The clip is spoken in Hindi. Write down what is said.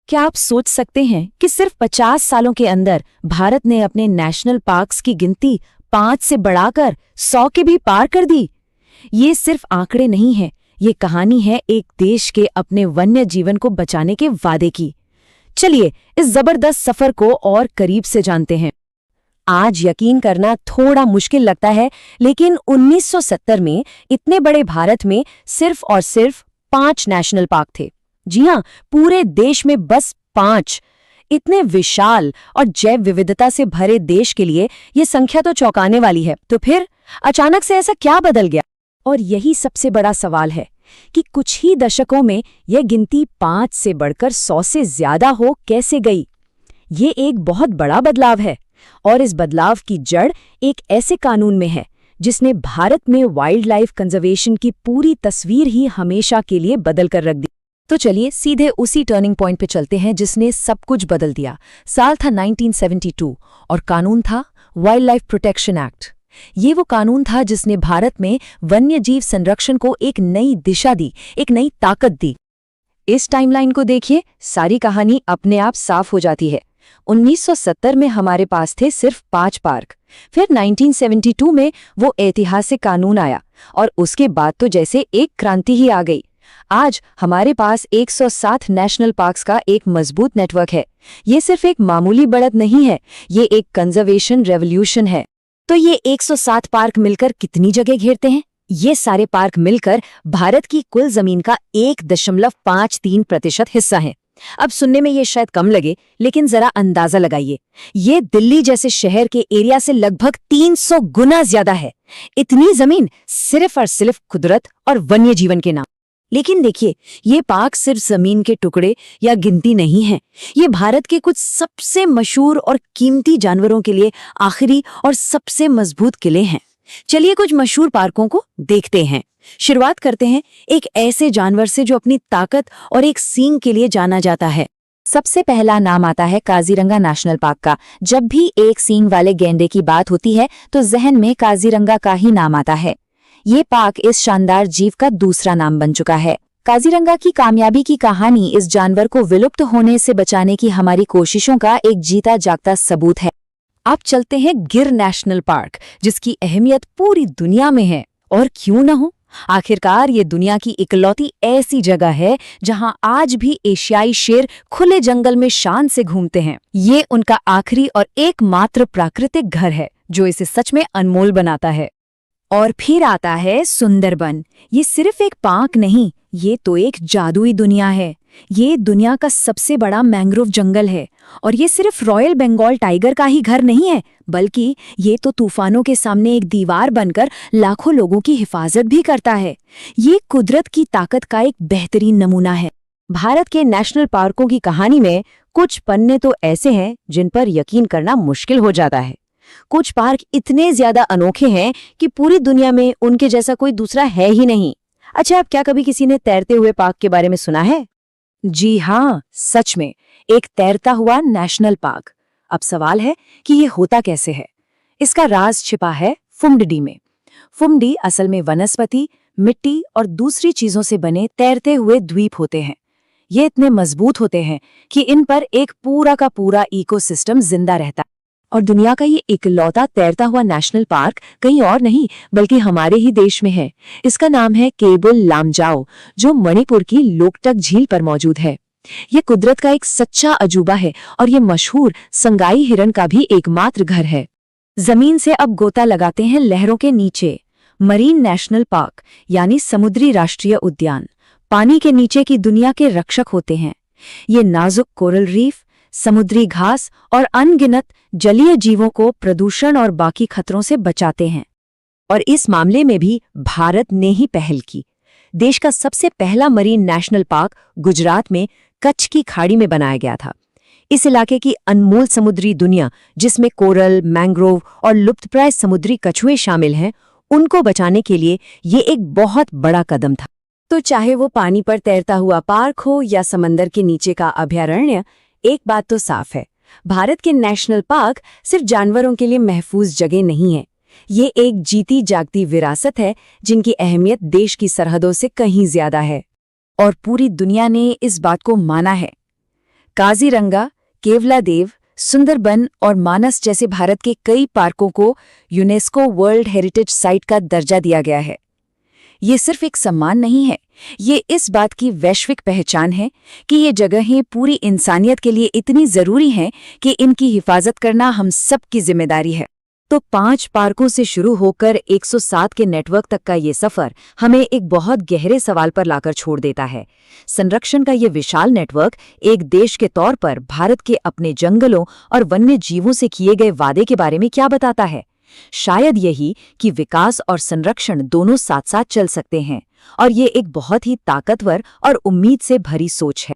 क्या आप सोच सकते हैं कि सिर्फ 50 सालों के अंदर भारत ने अपने नेशनल पार्क्स की गिनती 5 से बढ़ाकर 100 के भी पार कर दी? ये सिर्फ आंकड़े नहीं है, ये कहानी है एक देश के अपने वन्य जीवन को बचाने के वादे की। चलिए इस जबरदस्त सफर को और करीब से जानते हैं। आज यकीन करना थोड़ा मुश्किल लगता है, लेकिन 1970 में इतने बड़े भारत में सिर्फ और सिर्फ 5 नेशनल पार्क थे। जी हाँ, पूरे देश में बस 5। इतने विशाल और जैव विविधता से भरे देश के लिए ये संख्या तो चौंकाने वाली है। तो फिर अचानक से ऐसा क्या बदल गया? और यही सबसे बड़ा सवाल है कि कुछ ही दशकों में यह गिनती 5 से बढ़कर 100 से ज्यादा हो कैसे गई। ये एक बहुत बड़ा बदलाव है, और इस बदलाव की जड़ एक ऐसे कानून में है जिसने भारत में वाइल्ड लाइफ कंजर्वेशन की पूरी तस्वीर ही हमेशा के लिए बदल कर रख दी। तो चलिए सीधे उसी टर्निंग पॉइंट पे चलते हैं जिसने सब कुछ बदल दिया। साल था 1972 और कानून था वाइल्ड लाइफ प्रोटेक्शन एक्ट। ये वो कानून था जिसने भारत में वन्य जीव संरक्षण को एक नई दिशा दी, एक नई ताकत दी। इस टाइमलाइन को देखिए, सारी कहानी अपने आप साफ हो जाती है। 1970 में हमारे पास थे सिर्फ 5 पार्क। फिर 1972 में वो ऐतिहासिक कानून आया और उसके बाद तो जैसे एक क्रांति ही आ गई। आज हमारे पास 107 नेशनल पार्क्स का एक मजबूत नेटवर्क है। ये सिर्फ एक मामूली बढ़त नहीं है, ये एक कंजर्वेशन रेवोल्यूशन है। तो ये 107 पार्क मिलकर कितनी जगह घेरते हैं? ये सारे पार्क मिलकर भारत की कुल जमीन का 1.53% हिस्सा है। अब सुनने में ये शायद कम लगे, लेकिन जरा अंदाजा लगाइए, ये दिल्ली जैसे शहर के एरिया से लगभग 300 गुना ज्यादा है। इतनी जमीन सिर्फ और सिर्फ कुदरत और वन्य जीवन के नाम। लेकिन देखिए, ये पार्क सिर्फ जमीन के टुकड़े या गिनती नहीं है, ये भारत के कुछ सबसे मशहूर और कीमती जानवरों के लिए आखिरी और सबसे मजबूत किले हैं। चलिए कुछ मशहूर पार्कों को देखते हैं। शुरुआत करते हैं एक ऐसे जानवर से जो अपनी ताकत और एक सींग के लिए जाना जाता है। सबसे पहला नाम आता है काजीरंगा नेशनल पार्क का। जब भी एक सींग वाले गैंडे की बात होती है तो जहन में काजीरंगा का ही नाम आता है। ये पार्क इस शानदार जीव का दूसरा नाम बन चुका है। काजीरंगा की कामयाबी की कहानी इस जानवर को विलुप्त होने से बचाने की हमारी कोशिशों का एक जीता जागता सबूत है। अब चलते हैं गिर नेशनल पार्क, जिसकी अहमियत पूरी दुनिया में है। और क्यों न हो, आखिरकार ये दुनिया की इकलौती ऐसी जगह है जहां आज भी एशियाई शेर खुले जंगल में शान से घूमते हैं। ये उनका आखिरी और एकमात्र प्राकृतिक घर है जो इसे सच में अनमोल बनाता है। और फिर आता है सुंदरबन। ये सिर्फ एक पार्क नहीं, ये तो एक जादुई दुनिया है। ये दुनिया का सबसे बड़ा मैंग्रोव जंगल है, और ये सिर्फ रॉयल बंगाल टाइगर का ही घर नहीं है, बल्कि ये तो तूफानों के सामने एक दीवार बनकर लाखों लोगों की हिफाजत भी करता है। ये कुदरत की ताकत का एक बेहतरीन नमूना है। भारत के नेशनल पार्कों की कहानी में कुछ पन्ने तो ऐसे हैं जिन पर यकीन करना मुश्किल हो जाता है। कुछ पार्क इतने ज्यादा अनोखे हैं कि पूरी दुनिया में उनके जैसा कोई दूसरा है ही नहीं। अच्छा, अब क्या कभी किसी ने तैरते हुए पार्क के बारे में सुना है? जी हाँ, सच में, एक तैरता हुआ नेशनल पार्क। अब सवाल है कि ये होता कैसे है। इसका राज छिपा है फुमडी में। फुमडी असल में वनस्पति, मिट्टी और दूसरी चीजों से बने तैरते हुए द्वीप होते हैं। ये इतने मजबूत होते हैं कि इन पर एक पूरा का पूरा इकोसिस्टम जिंदा रहता है। और दुनिया का ये इकलौता तैरता हुआ नेशनल पार्क कहीं और नहीं बल्कि हमारे ही देश में है। इसका नाम है केबुल लामजाओ, जो मणिपुर की लोकटक झील पर मौजूद है। ये कुदरत का एक सच्चा अजूबा है और ये मशहूर संगाई हिरण का भी एकमात्र घर है। जमीन से अब गोता लगाते हैं लहरों के नीचे। मरीन नेशनल पार्क यानी समुद्री राष्ट्रीय उद्यान पानी के नीचे की दुनिया के रक्षक होते हैं। ये नाजुक कोरल रीफ, समुद्री घास और अनगिनत जलीय जीवों को प्रदूषण और बाकी खतरों से बचाते हैं। और इस मामले में भी भारत ने ही पहल की। देश का सबसे पहला मरीन नेशनल पार्क गुजरात में कच्छ की खाड़ी में बनाया गया था। इस इलाके की अनमोल समुद्री दुनिया, जिसमें कोरल, मैंग्रोव और लुप्तप्राय समुद्री कछुए शामिल हैं, उनको बचाने के लिए ये एक बहुत बड़ा कदम था। तो चाहे वो पानी पर तैरता हुआ पार्क हो या समंदर के नीचे का अभयारण्य, एक बात तो साफ है, भारत के नेशनल पार्क सिर्फ जानवरों के लिए महफूज जगह नहीं है। ये एक जीती जागती विरासत है जिनकी अहमियत देश की सरहदों से कहीं ज्यादा है। और पूरी दुनिया ने इस बात को माना है। काजीरंगा, केवलादेव, सुंदरबन और मानस जैसे भारत के कई पार्कों को यूनेस्को वर्ल्ड हेरिटेज साइट का दर्जा दिया गया है। ये सिर्फ एक सम्मान नहीं है, ये इस बात की वैश्विक पहचान है कि ये जगहें पूरी इंसानियत के लिए इतनी जरूरी हैं कि इनकी हिफाजत करना हम सब की जिम्मेदारी है। तो 5 पार्कों से शुरू होकर 107 के नेटवर्क तक का ये सफर हमें एक बहुत गहरे सवाल पर लाकर छोड़ देता है। संरक्षण का ये विशाल नेटवर्क एक देश के तौर पर भारत के अपने जंगलों और वन्य जीवों से किए गए वादे के बारे में क्या बताता है? शायद यही कि विकास और संरक्षण दोनों साथ साथ चल सकते हैं, और ये एक बहुत ही ताकतवर और उम्मीद से भरी सोच है।